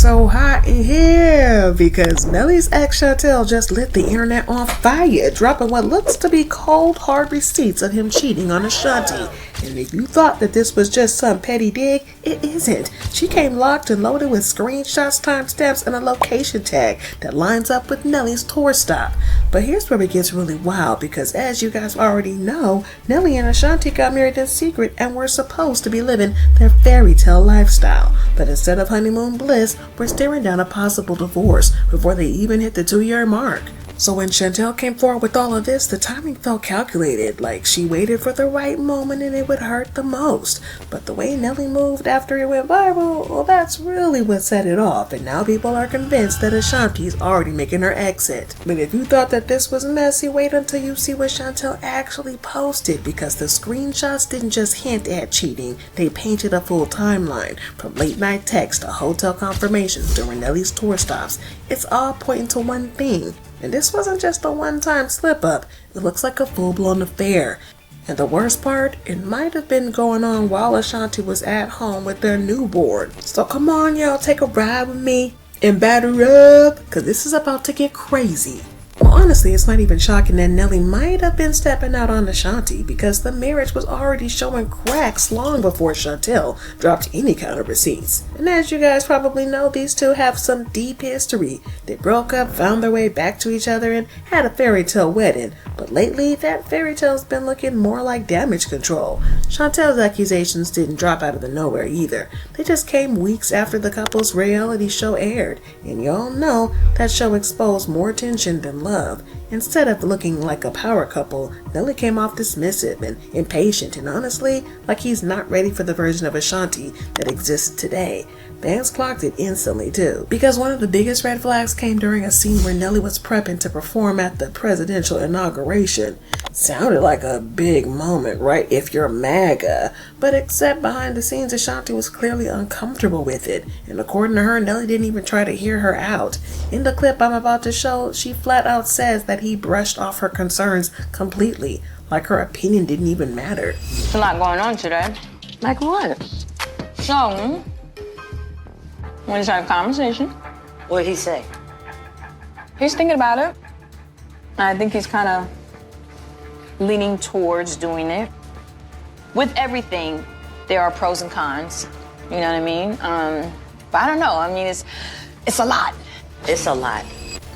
so hot in here because Nelly's ex Shantel just lit the internet on fire, dropping what looks to be cold hard receipts of him cheating on Ashanti. And if you thought that this was just some petty dig, it isn't. She came locked and loaded with screenshots, timestamps, and a location tag that lines up with Nelly's tour stop. But here's where it gets really wild because as you guys already know, Nelly and Ashanti got married in secret and were supposed to be living their fairy tale lifestyle. But instead of honeymoon bliss, we're staring down a possible divorce before they even hit the 2-year mark. So when Shantel came forward with all of this, the timing felt calculated, like she waited for the right moment and it would hurt the most. But the way Nelly moved after it went viral, well, that's really what set it off, and now people are convinced that Ashanti's already making her exit. But if you thought that this was messy, wait until you see what Shantel actually posted, because the screenshots didn't just hint at cheating, they painted a full timeline, from late night texts to hotel confirmations during Nelly's tour stops. It's all pointing to one thing. And this wasn't just a one-time slip-up, it looks like a full-blown affair. And the worst part, it might have been going on while Ashanti was at home with their newborn. So come on y'all, take a ride with me and batter up, cause this is about to get crazy. Well, honestly, it's not even shocking that Nelly might have been stepping out on Ashanti because the marriage was already showing cracks long before Shantel dropped any kind of receipts. And as you guys probably know, these two have some deep history. They broke up, found their way back to each other, and had a fairy tale wedding. But lately, that fairy tale's been looking more like damage control. Shantel's accusations didn't drop out of the nowhere either. They just came weeks after the couple's reality show aired. And y'all know that show exposed more tension than love. Instead of looking like a power couple, Nelly came off dismissive and impatient, and honestly, like he's not ready for the version of Ashanti that exists today. Fans clocked it instantly too, because one of the biggest red flags came during a scene where Nelly was prepping to perform at the presidential inauguration. Sounded like a big moment, right, if you're MAGA, but except behind the scenes, Ashanti was clearly uncomfortable with it, and according to her, Nelly didn't even try to hear her out. In the clip I'm about to show, she flat out says that he brushed off her concerns completely, like her opinion didn't even matter. There's a lot going on today. Like what? So, we just had a conversation. What'd he say? He's thinking about it. I think he's kind of leaning towards doing it. With everything, there are pros and cons. You know what I mean? But I don't know. I mean, it's a lot. It's a lot.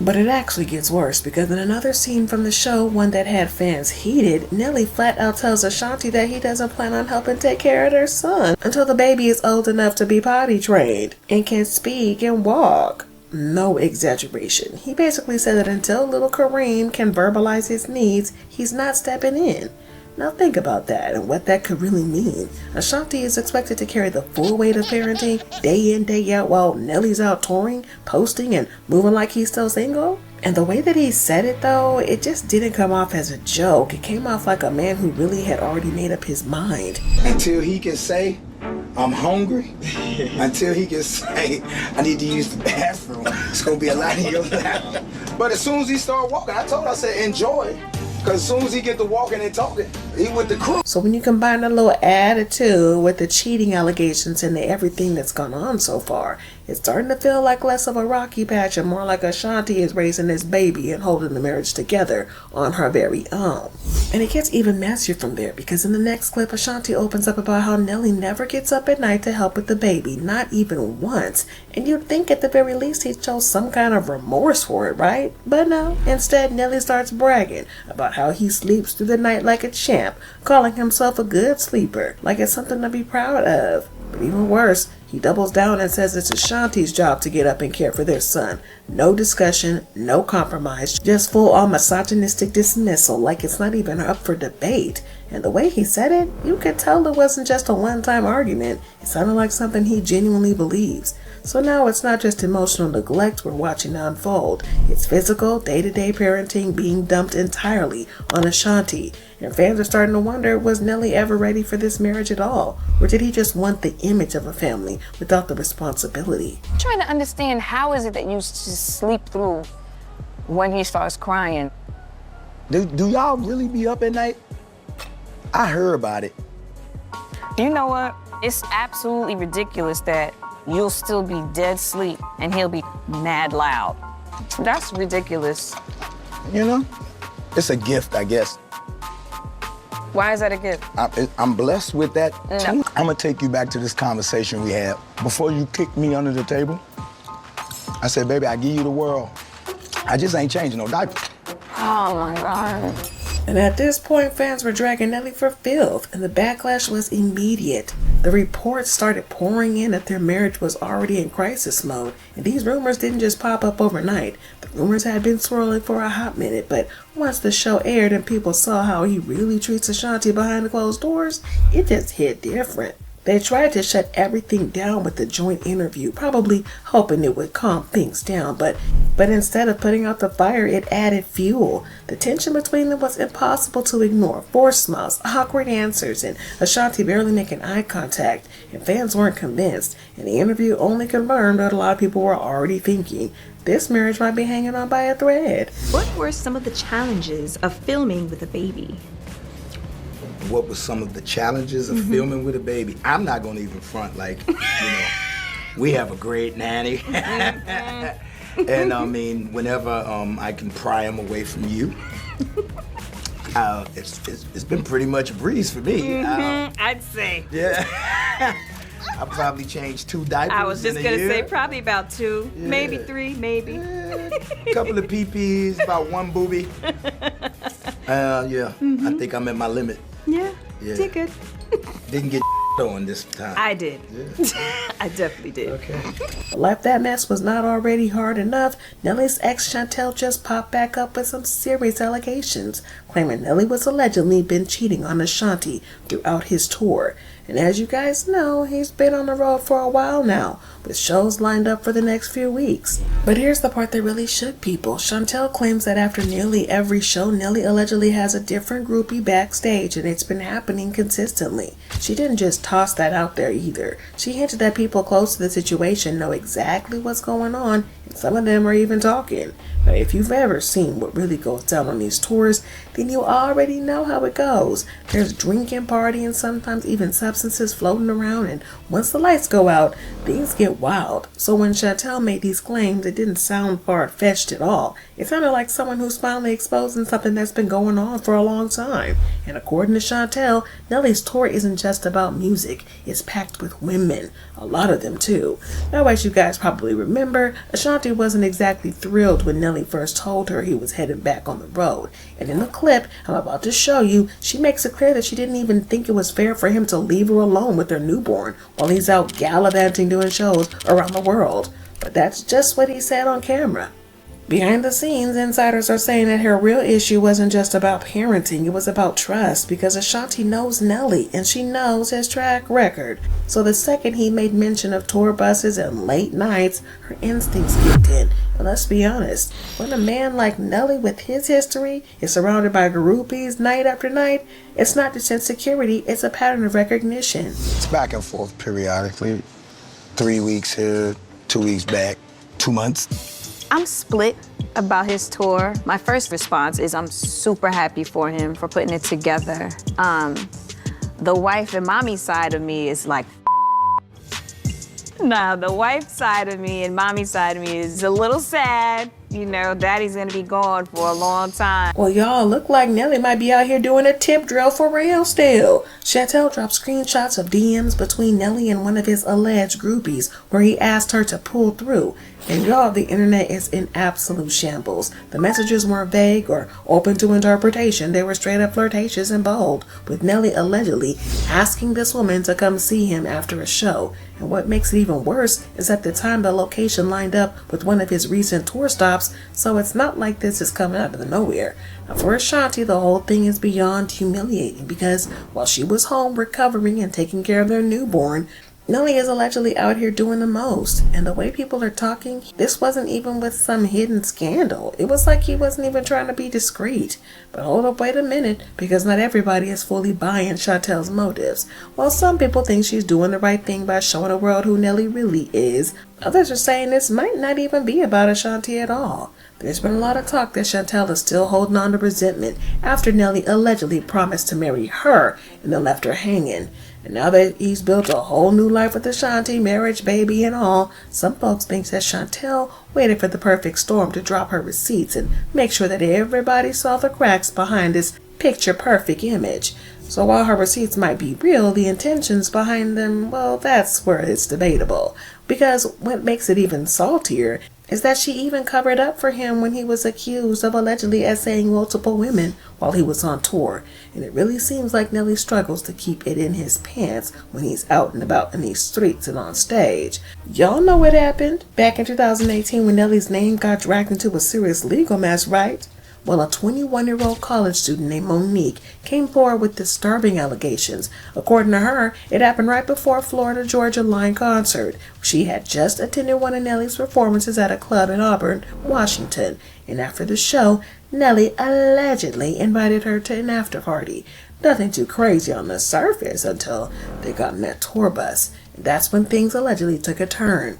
But it actually gets worse, because in another scene from the show, one that had fans heated, Nelly flat out tells Ashanti that he doesn't plan on helping take care of their son until the baby is old enough to be potty trained and can speak and walk. No exaggeration. He basically said that until little Kareem can verbalize his needs, he's not stepping in. Now think about that and what that could really mean. Ashanti is expected to carry the full weight of parenting day in, day out while Nelly's out touring, posting, and moving like he's still single. And the way that he said it though, it just didn't come off as a joke. It came off like a man who really had already made up his mind. Until he can say, I'm hungry, until he can say, I need to use the bathroom, it's gonna be a lot in your lap. But as soon as he started walking, I told him, I said, enjoy. Because as soon as he get to walking and talking, he with the crew. So when you combine a little attitude with the cheating allegations and everything that's gone on so far, it's starting to feel like less of a rocky patch and more like Ashanti is raising this baby and holding the marriage together on her very own. And it gets even messier from there, because in the next clip, Ashanti opens up about how Nelly never gets up at night to help with the baby, not even once. And you'd think at the very least he'd show some kind of remorse for it, right? But no, instead Nelly starts bragging about how he sleeps through the night like a champ, calling himself a good sleeper, like it's something to be proud of. But even worse, he doubles down and says it's Ashanti's job to get up and care for their son. No discussion, no compromise, just full-on misogynistic dismissal, like it's not even up for debate. And the way he said it, you could tell it wasn't just a one-time argument. It sounded like something he genuinely believes. So now it's not just emotional neglect we're watching unfold. It's physical, day-to-day parenting being dumped entirely on Ashanti. And fans are starting to wonder, was Nelly ever ready for this marriage at all? Or did he just want the image of a family without the responsibility? I'm trying to understand, how is it that you just sleep through when he starts crying? Do y'all really be up at night? I heard about it. You know what? It's absolutely ridiculous that you'll still be dead asleep and he'll be mad loud. That's ridiculous. You know, it's a gift, I guess. Why is that a gift? I'm blessed with that. No. Too. I'm gonna take you back to this conversation we had. Before you kicked me under the table, I said, baby, I give you the world. I just ain't changing no diapers. Oh my God. And at this point, fans were dragging Nelly for filth, and the backlash was immediate. The reports started pouring in that their marriage was already in crisis mode, and these rumors didn't just pop up overnight. The rumors had been swirling for a hot minute, but once the show aired and people saw how he really treats Ashanti behind the closed doors, it just hit different. They tried to shut everything down with the joint interview, probably hoping it would calm things down, but instead of putting out the fire, it added fuel. The tension between them was impossible to ignore. Forced smiles, awkward answers, and Ashanti barely making eye contact, and fans weren't convinced, and the interview only confirmed what a lot of people were already thinking. This marriage might be hanging on by a thread. What were some of the challenges of filming with a baby? What were some of the challenges of filming with a baby? I'm not gonna even front like, we have a great nanny. And I mean, whenever I can pry him away from you, it's been pretty much a breeze for me. I'd say. Yeah. I probably changed 2 diapers. I was just in a gonna year. say probably about 2, Yeah. maybe 3, maybe. A couple of pee-pees, about 1 booby. I think I'm at my limit. Yeah, Yeah. did good. Didn't get on this time. I did. Yeah. I definitely did. Okay. But if that mess was not already hard enough, Nelly's ex Shantel just popped back up with some serious allegations, claiming Nelly was allegedly been cheating on Ashanti throughout his tour. And as you guys know, he's been on the road for a while now, with shows lined up for the next few weeks. But here's the part that really shook people. Shantel claims that after nearly every show, Nelly allegedly has a different groupie backstage, and it's been happening consistently. She didn't just toss that out there either. She hinted that people close to the situation know exactly what's going on, and some of them are even talking. But if you've ever seen what really goes down on these tours, then you already know how it goes. There's drinking, partying, sometimes even substances floating around, and once the lights go out, things get wild. So when Shantel made these claims, it didn't sound far-fetched at all. It sounded like someone who's finally exposing something that's been going on for a long time. And according to Shantel, Nelly's tour isn't just about music. It's packed with women. A lot of them, too. Now, as you guys probably remember, Ashanti wasn't exactly thrilled when Nelly first told her he was headed back on the road. And in the clip I'm about to show you, she makes it clear that she didn't even think it was fair for him to leave her alone with her newborn while he's out gallivanting doing shows around the world. But that's just what he said on camera. Behind the scenes, insiders are saying that her real issue wasn't just about parenting, it was about trust, because Ashanti knows Nelly and she knows his track record. So the second he made mention of tour buses and late nights, her instincts kicked in. And let's be honest, when a man like Nelly with his history is surrounded by groupies night after night, it's not just insecurity, it's a pattern of recognition. It's back and forth periodically. 3 weeks here, 2 weeks back, 2 months. I'm split about his tour. My first response is I'm super happy for him for putting it together. The wife and mommy side of me is like, nah, the wife side of me and mommy side of me is a little sad. You know, daddy's gonna be gone for a long time. Well, y'all, look like Nelly might be out here doing a tip drill for real still. Shantel dropped screenshots of DMs between Nelly and one of his alleged groupies where he asked her to pull through. And y'all, the internet is in absolute shambles. The messages weren't vague or open to interpretation. They were straight up flirtatious and bold, with Nelly allegedly asking this woman to come see him after a show. And what makes it even worse is at the time the location lined up with one of his recent tour stops, so it's not like this is coming out of the nowhere. Now for Ashanti, the whole thing is beyond humiliating because while she was home recovering and taking care of their newborn, Nelly is allegedly out here doing the most. And the way people are talking, this wasn't even with some hidden scandal. It was like he wasn't even trying to be discreet. But hold up, wait a minute, because not everybody is fully buying Shantel's motives. While some people think she's doing the right thing by showing the world who Nelly really is, others are saying this might not even be about Ashanti at all. There's been a lot of talk that Shantel is still holding on to resentment after Nelly allegedly promised to marry her and then left her hanging. And now that he's built a whole new life with Ashanti, marriage, baby, and all, some folks think that Shantel waited for the perfect storm to drop her receipts and make sure that everybody saw the cracks behind this picture-perfect image. So while her receipts might be real, the intentions behind them, well, that's where it's debatable. Because what makes it even saltier is that she even covered up for him when he was accused of allegedly essaying multiple women while he was on tour. And it really seems like Nelly struggles to keep it in his pants when he's out and about in these streets and on stage. Y'all know what happened back in 2018 when Nelly's name got dragged into a serious legal mess, right? Well, a 21-year-old college student named Monique came forward with disturbing allegations. According to her, it happened right before a Florida-Georgia Line concert. She had just attended one of Nelly's performances at a club in Auburn, Washington. And after the show, Nelly allegedly invited her to an after-party. Nothing too crazy on the surface until they got in that tour bus. And that's when things allegedly took a turn.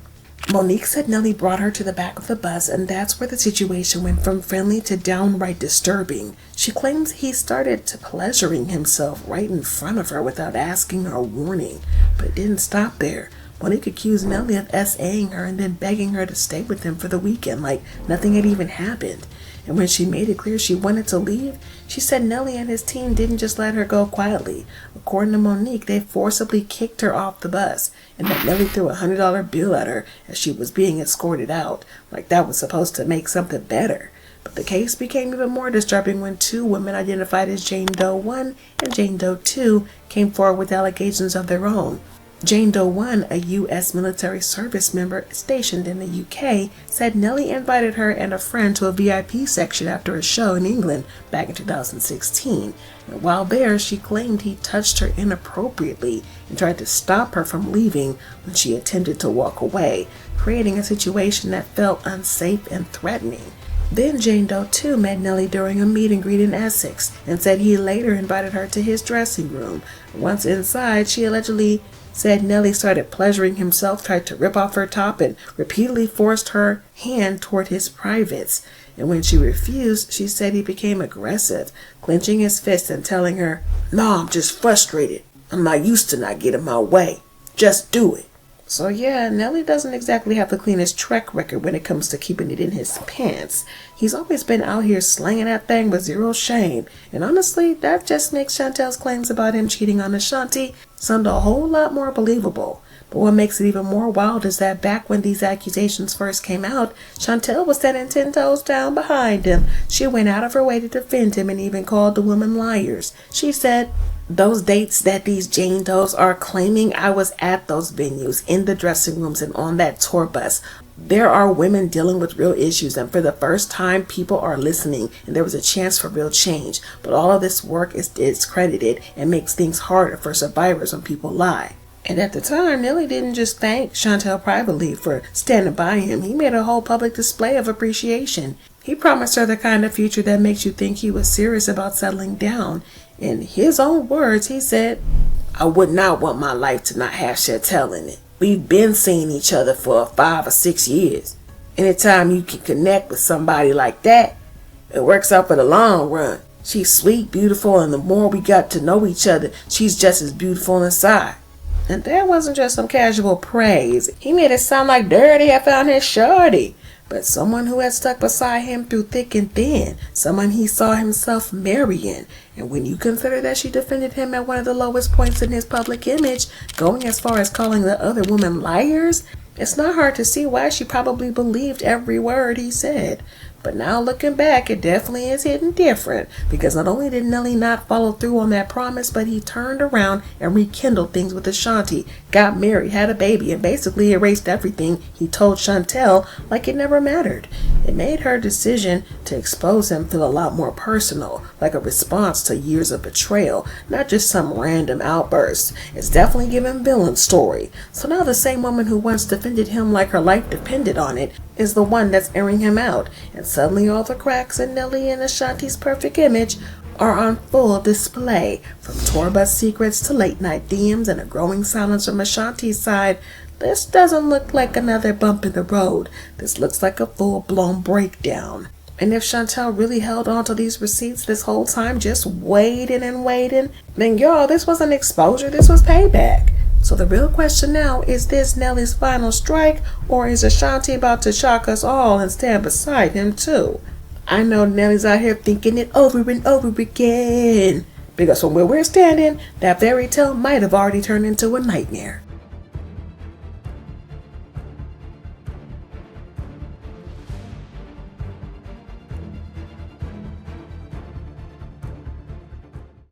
Monique said Nelly brought her to the back of the bus, and that's where the situation went from friendly to downright disturbing. She claims he started to pleasuring himself right in front of her without asking or warning, but it didn't stop there. Monique accused Nelly of SAing her and then begging her to stay with him for the weekend like nothing had even happened. And when she made it clear she wanted to leave, she said Nelly and his team didn't just let her go quietly. According to Monique, they forcibly kicked her off the bus, and that Nelly threw a $100 bill at her as she was being escorted out, like that was supposed to make something better. But the case became even more disturbing when two women identified as Jane Doe 1 and Jane Doe 2 came forward with allegations of their own. Jane Doe 1, a U.S. military service member stationed in the UK, said Nelly invited her and a friend to a VIP section after a show in England back in 2016. And while there, she claimed he touched her inappropriately and tried to stop her from leaving when she attempted to walk away, creating a situation that felt unsafe and threatening. Then Jane Doe 2 met Nelly during a meet and greet in Essex and said he later invited her to his dressing room. Once inside, she allegedly said Nelly started pleasuring himself, tried to rip off her top, and repeatedly forced her hand toward his privates. And when she refused, she said he became aggressive, clenching his fist and telling her, "No, I'm just frustrated. I'm not used to not getting my way. Just do it." So yeah, Nelly doesn't exactly have the cleanest track record when it comes to keeping it in his pants. He's always been out here slanging that thing with zero shame. And honestly, that just makes Shantel's claims about him cheating on Ashanti sound a whole lot more believable. But what makes it even more wild is that back when these accusations first came out, Shantel was standing 10 toes down behind him. She went out of her way to defend him and even called the women liars. She said, "Those dates that these Jane Does are claiming, I was at those venues, in the dressing rooms, and on that tour bus. There are women dealing with real issues, and for the first time, people are listening, and there was a chance for real change. But all of this work is discredited and makes things harder for survivors when people lie." And at the time, Nelly didn't just thank Shantel privately for standing by him. He made a whole public display of appreciation. He promised her the kind of future that makes you think he was serious about settling down. In his own words, he said, "I would not want my life to not have Shantel in it. We've been seeing each other for 5 or 6 years. Anytime you can connect with somebody like that, it works out for the long run. She's sweet, beautiful, and the more we got to know each other, she's just as beautiful inside." And that wasn't just some casual praise. He made it sound like Dirty had found his shorty, but someone who had stuck beside him through thick and thin, someone he saw himself marrying. And when you consider that she defended him at one of the lowest points in his public image, going as far as calling the other women liars, it's not hard to see why she probably believed every word he said. But now looking back, it definitely is hitting different, because not only did Nelly not follow through on that promise, but he turned around and rekindled things with Ashanti, got married, had a baby, and basically erased everything he told Shantel like it never mattered. It made her decision to expose him feel a lot more personal, like a response to years of betrayal, not just some random outburst. It's definitely giving villain story. So now the same woman who once defended him like her life depended on it is the one that's airing him out, and suddenly all the cracks in Nelly and Ashanti's perfect image are on full display. From tour bus secrets to late night DMs and a growing silence from Ashanti's side, this doesn't look like another bump in the road. This looks like a full-blown breakdown. And if Shantel really held on to these receipts this whole time, just waiting and waiting, then y'all, this wasn't exposure, this was payback. So the real question now, is this Nelly's final strike, or is Ashanti about to shock us all and stand beside him too? I know Nelly's out here thinking it over and over again, because from where we're standing, that fairy tale might have already turned into a nightmare.